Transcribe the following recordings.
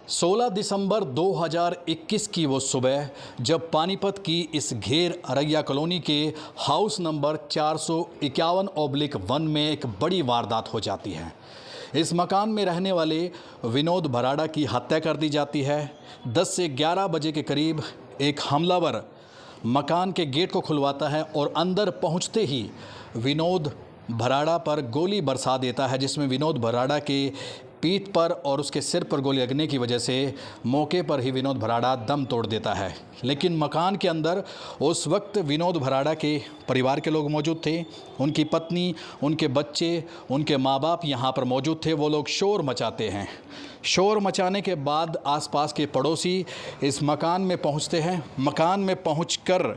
16 दिसंबर 2021 की वो सुबह जब पानीपत की इस घेर अरैया कॉलोनी के हाउस नंबर 451/1 में एक बड़ी वारदात हो जाती है। इस मकान में रहने वाले विनोद भराड़ा की हत्या कर दी जाती है। 10 से 11 बजे के करीब एक हमलावर मकान के गेट को खुलवाता है और अंदर पहुंचते ही विनोद भराड़ा पर गोली बरसा देता है, जिसमें विनोद भराड़ा के पीठ पर और उसके सिर पर गोली लगने की वजह से मौके पर ही विनोद भराड़ा दम तोड़ देता है। लेकिन मकान के अंदर उस वक्त विनोद भराड़ा के परिवार के लोग मौजूद थे। उनकी पत्नी, उनके बच्चे, उनके माँ बाप यहाँ पर मौजूद थे। वो लोग शोर मचाते हैं। शोर मचाने के बाद आसपास के पड़ोसी इस मकान में पहुँचते हैं। मकान में पहुँचकर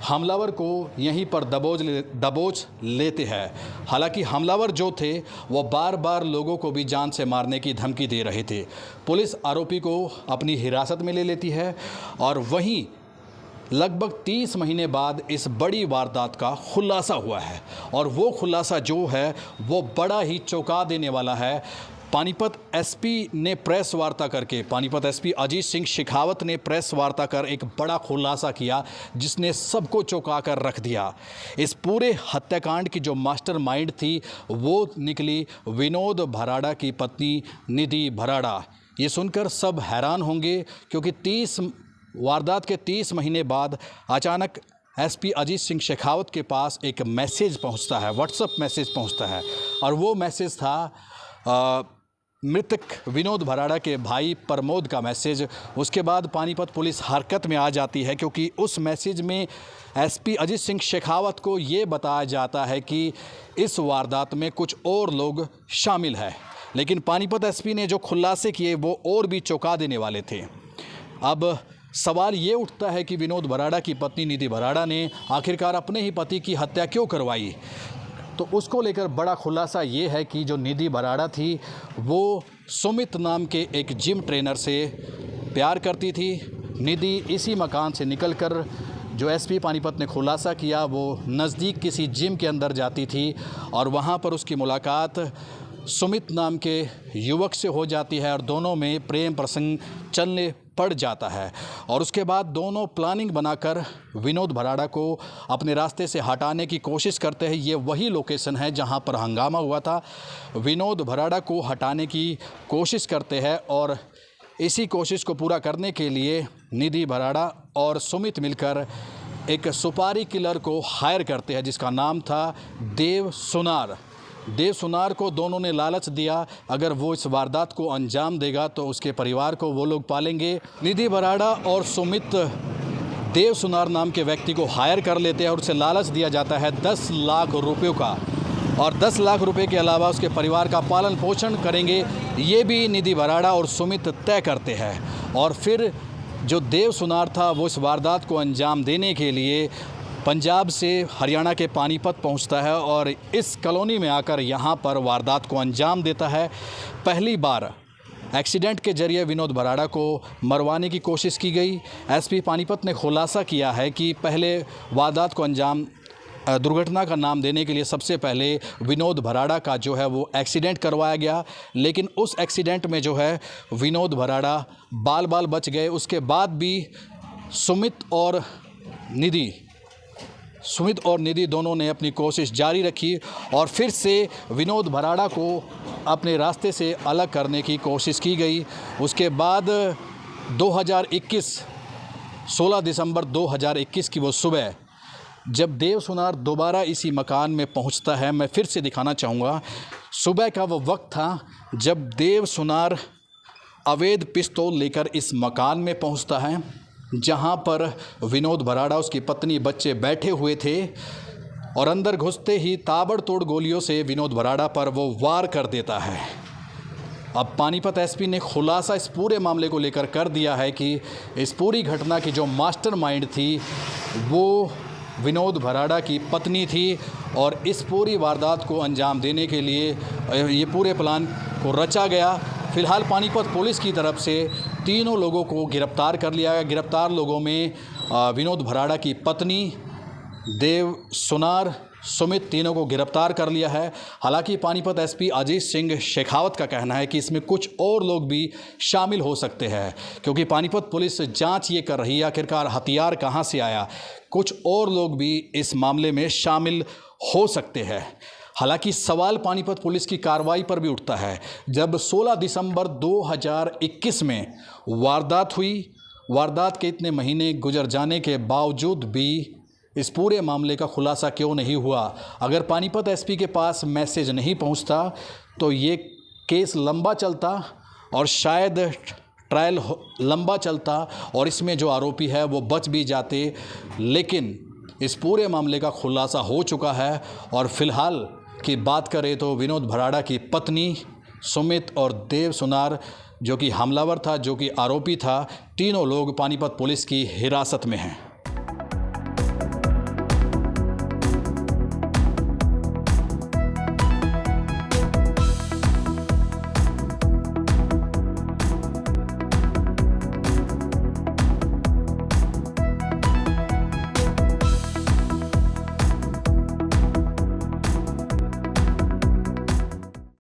हमलावर को यहीं पर दबोच लेते हैं। हालांकि हमलावर जो थे वो बार बार लोगों को भी जान से मारने की धमकी दे रहे थे। पुलिस आरोपी को अपनी हिरासत में ले लेती है और वहीं लगभग 30 महीने बाद इस बड़ी वारदात का खुलासा हुआ है। और वो खुलासा जो है वो बड़ा ही चौंका देने वाला है। पानीपत एसपी ने प्रेस वार्ता करके, पानीपत एसपी अजीत सिंह शेखावत ने प्रेस वार्ता कर एक बड़ा खुलासा किया, जिसने सबको चौंका कर रख दिया। इस पूरे हत्याकांड की जो मास्टरमाइंड थी वो निकली विनोद भराड़ा की पत्नी निधि भराड़ा। ये सुनकर सब हैरान होंगे, क्योंकि वारदात के 30 महीने बाद अचानक एसपी अजीत सिंह शेखावत के पास एक मैसेज पहुंचता है, व्हाट्सएप मैसेज पहुंचता है। और वो मैसेज था मृतक विनोद भराड़ा के भाई प्रमोद का मैसेज। उसके बाद पानीपत पुलिस हरकत में आ जाती है, क्योंकि उस मैसेज में एसपी अजीत सिंह शेखावत को ये बताया जाता है कि इस वारदात में कुछ और लोग शामिल हैं। लेकिन पानीपत एसपी ने जो खुलासे किए वो और भी चौंका देने वाले थे। अब सवाल ये उठता है कि विनोद भराड़ा की पत्नी निधि भराड़ा ने आखिरकार अपने ही पति की हत्या क्यों करवाई। तो उसको लेकर बड़ा खुलासा ये है कि जो निधि भराड़ा थी वो सुमित नाम के एक जिम ट्रेनर से प्यार करती थी। निधि इसी मकान से निकलकर, जो एसपी पानीपत ने खुलासा किया, वो नज़दीक किसी जिम के अंदर जाती थी और वहाँ पर उसकी मुलाकात सुमित नाम के युवक से हो जाती है और दोनों में प्रेम प्रसंग चलने पड़ जाता है। और उसके बाद दोनों प्लानिंग बनाकर विनोद भराड़ा को अपने रास्ते से हटाने की कोशिश करते हैं। ये वही लोकेशन है जहां पर हंगामा हुआ था। विनोद भराड़ा को हटाने की कोशिश करते हैं और इसी कोशिश को पूरा करने के लिए निधि भराड़ा और सुमित मिलकर एक सुपारी किलर को हायर करते हैं, जिसका नाम था देव सुनार। देव सुनार को दोनों ने लालच दिया, अगर वो इस वारदात को अंजाम देगा तो उसके परिवार को वो लोग पालेंगे। निधि भराड़ा और सुमित देव सुनार नाम के व्यक्ति को हायर कर लेते हैं और उसे लालच दिया जाता है 10 लाख रुपयों का, और 10 लाख रुपए के अलावा उसके परिवार का पालन पोषण करेंगे। ये भी निधि भराड़ा और सुमित तय करते हैं। और फिर जो देव सुनार था वो इस वारदात को अंजाम देने के लिए पंजाब से हरियाणा के पानीपत पहुंचता है और इस कॉलोनी में आकर यहां पर वारदात को अंजाम देता है। पहली बार एक्सीडेंट के जरिए विनोद भराड़ा को मरवाने की कोशिश की गई। एसपी पानीपत ने खुलासा किया है कि पहले वारदात को अंजाम, दुर्घटना का नाम देने के लिए सबसे पहले विनोद भराड़ा का जो है वो एक्सीडेंट करवाया गया, लेकिन उस एक्सीडेंट में जो है विनोद भराड़ा बाल बाल बच गए। उसके बाद भी सुमित और निधि दोनों ने अपनी कोशिश जारी रखी और फिर से विनोद भराड़ा को अपने रास्ते से अलग करने की कोशिश की गई। उसके बाद 16 दिसंबर 2021 की वो सुबह जब देव सुनार दोबारा इसी मकान में पहुंचता है, मैं फिर से दिखाना चाहूँगा, सुबह का वो वक्त था जब देव सुनार अवैध पिस्तौल लेकर इस मकान में पहुंचता है, जहां पर विनोद भराड़ा, उसकी पत्नी, बच्चे बैठे हुए थे। और अंदर घुसते ही ताबड़तोड़ गोलियों से विनोद भराड़ा पर वो वार कर देता है। अब पानीपत एसपी ने खुलासा इस पूरे मामले को लेकर कर दिया है कि इस पूरी घटना की जो मास्टरमाइंड थी वो विनोद भराड़ा की पत्नी थी और इस पूरी वारदात को अंजाम देने के लिए ये पूरे प्लान को रचा गया। फिलहाल पानीपत पुलिस की तरफ से तीनों लोगों को गिरफ्तार कर लिया गया। गिरफ्तार लोगों में विनोद भराड़ा की पत्नी, देव सुनार सुमित तीनों को गिरफ्तार कर लिया है। हालांकि पानीपत एसपी अजीत सिंह शेखावत का कहना है कि इसमें कुछ और लोग भी शामिल हो सकते हैं, क्योंकि पानीपत पुलिस जांच ये कर रही है आखिरकार हथियार कहां से आया। कुछ और लोग भी इस मामले में शामिल हो सकते हैं। हालांकि सवाल पानीपत पुलिस की कार्रवाई पर भी उठता है। जब 16 दिसंबर 2021 में वारदात हुई, वारदात के इतने महीने गुजर जाने के बावजूद भी इस पूरे मामले का खुलासा क्यों नहीं हुआ? अगर पानीपत एसपी के पास मैसेज नहीं पहुंचता तो ये केस लंबा चलता और शायद ट्रायल लंबा चलता और इसमें जो आरोपी है वो बच भी जाते। लेकिन इस पूरे मामले का खुलासा हो चुका है और फिलहाल की बात करें तो विनोद भराड़ा की पत्नी सुमित और देव सुनार जो कि हमलावर था, जो कि आरोपी था, तीनों लोग पानीपत पुलिस की हिरासत में हैं।